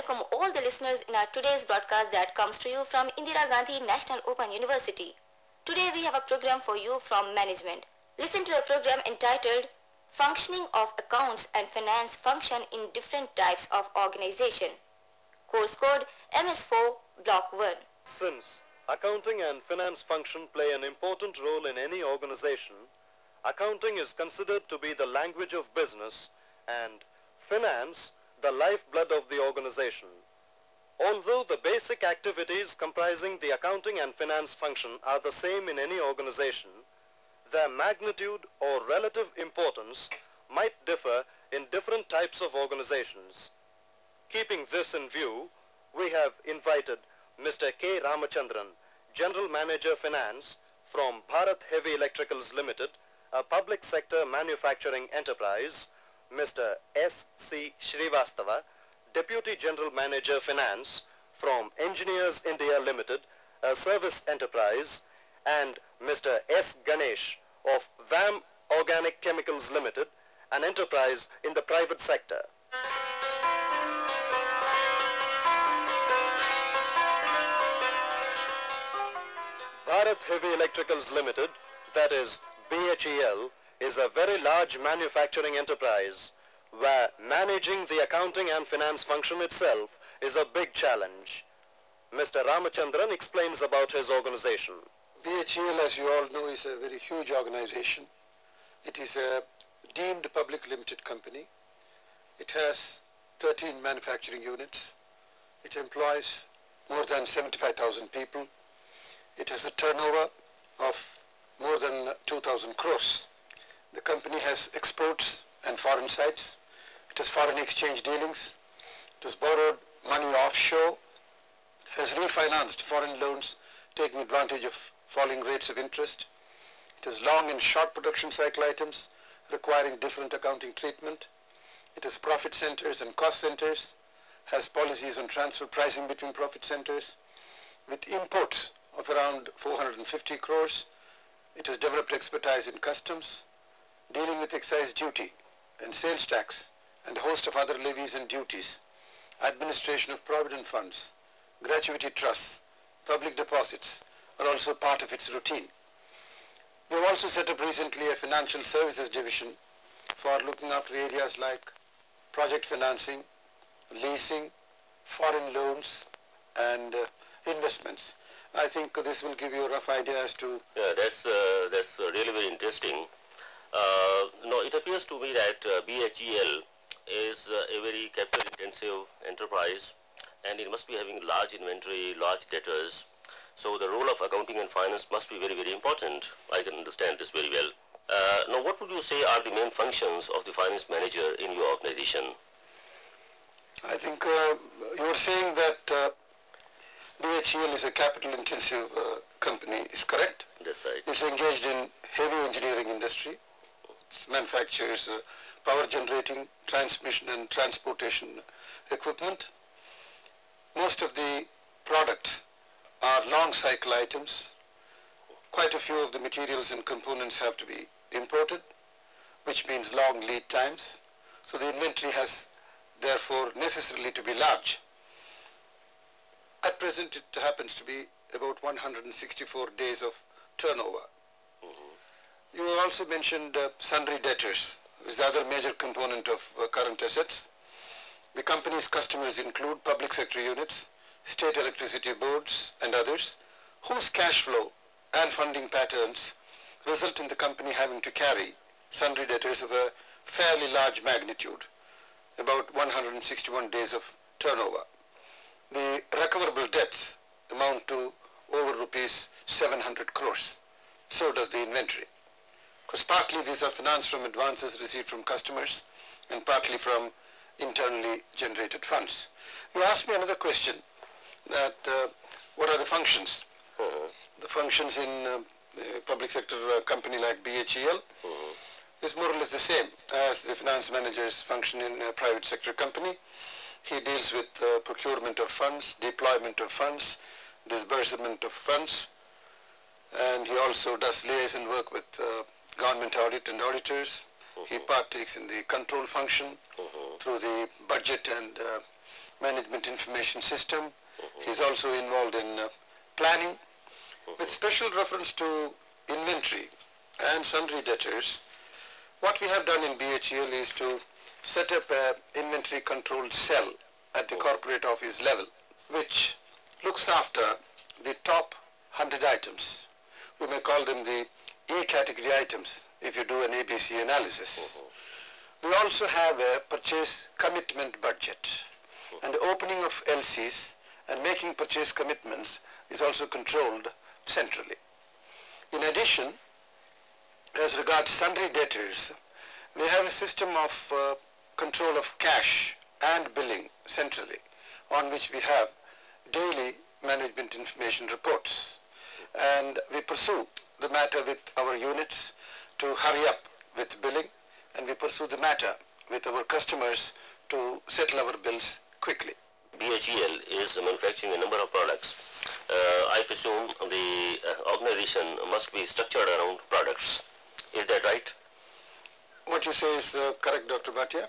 welcome all the listeners in our today's broadcast that comes to you from Indira Gandhi National Open University. Today we have a program for you from management. Listen to a program entitled Functioning of Accounts and Finance Function in Different Types of Organization. Course code MS4 Block 1. Since accounting and finance function play an important role in any organization, accounting is considered to be the language of business and finance the lifeblood of the organization. Although the basic activities comprising the accounting and finance function are the same in any organization, their magnitude or relative importance might differ in different types of organizations. Keeping this in view, we have invited Mr. K. Ramachandran, General Manager Finance from Bharat Heavy Electricals Limited, a public sector manufacturing enterprise, Mr. S. C. Srivastava, Deputy General Manager Finance from Engineers India Limited, a service enterprise, and Mr. S. Ganesh of VAM Organic Chemicals Limited, an enterprise in the private sector. Bharat Heavy Electricals Limited, that is BHEL, is a very large manufacturing enterprise where managing the accounting and finance function itself is a big challenge. Mr. Ramachandran explains about his organization. BHEL, as you all know, is a very huge organization. It is a deemed public limited company. It has 13 manufacturing units. It employs more than 75,000 people. It has a turnover of more than 2,000 crores. The company has exports and foreign sites. It has foreign exchange dealings. It has borrowed money offshore, has refinanced foreign loans, taking advantage of falling rates of interest. It has long and short production cycle items requiring different accounting treatment. It has profit centers and cost centers, has policies on transfer pricing between profit centers. With imports of around 450 crores, it has developed expertise in customs, dealing with excise duty and sales tax and a host of other levies and duties, administration of provident funds, gratuity trusts, public deposits are also part of its routine. We have also set up recently a financial services division for looking after areas like project financing, leasing, foreign loans and investments. I think this will give you a rough idea as to... Yeah, that's really very interesting. No, it appears to me that BHEL is a very capital-intensive enterprise, and it must be having large inventory, large debtors. So the role of accounting and finance must be very, very important. I can understand this very well. Now, what would you say are the main functions of the finance manager in your organization? I think you were saying that BHEL is a capital-intensive company, is correct? That's right. It's engaged in heavy engineering industry. It manufactures power generating, transmission and transportation equipment. Most of the products are long cycle items. Quite a few of the materials and components have to be imported, which means long lead times. So the inventory has therefore necessarily to be large. At present, it happens to be about 164 days of turnover. You also mentioned sundry debtors, which is the other major component of current assets. The company's customers include public sector units, state electricity boards, and others, whose cash flow and funding patterns result in the company having to carry sundry debtors of a fairly large magnitude, about 161 days of turnover. The recoverable debts amount to over rupees 700 crores. So does the inventory. Because partly these are financed from advances received from customers and partly from internally generated funds. You asked me another question, that what are the functions? The functions in a public sector company like BHEL is more or less the same as the finance manager's function in a private sector company. He deals with procurement of funds, deployment of funds, disbursement of funds, and he also does liaison work with government audit and auditors. He partakes in the control function through the budget and management information system. He's also involved in planning. With special reference to inventory and sundry debtors, what we have done in BHEL is to set up an inventory control cell at the corporate office level, which looks after the top 100 items. We may call them the A category items if you do an ABC analysis. We also have a purchase commitment budget, and the opening of LCs and making purchase commitments is also controlled centrally. In addition, as regards sundry debtors, we have a system of control of cash and billing centrally, on which we have daily management information reports. And we pursue the matter with our units to hurry up with billing, and we pursue the matter with our customers to settle our bills quickly. BHEL is manufacturing a number of products. I presume the organization must be structured around products. Is that right? What you say is correct, Dr. Bhatia.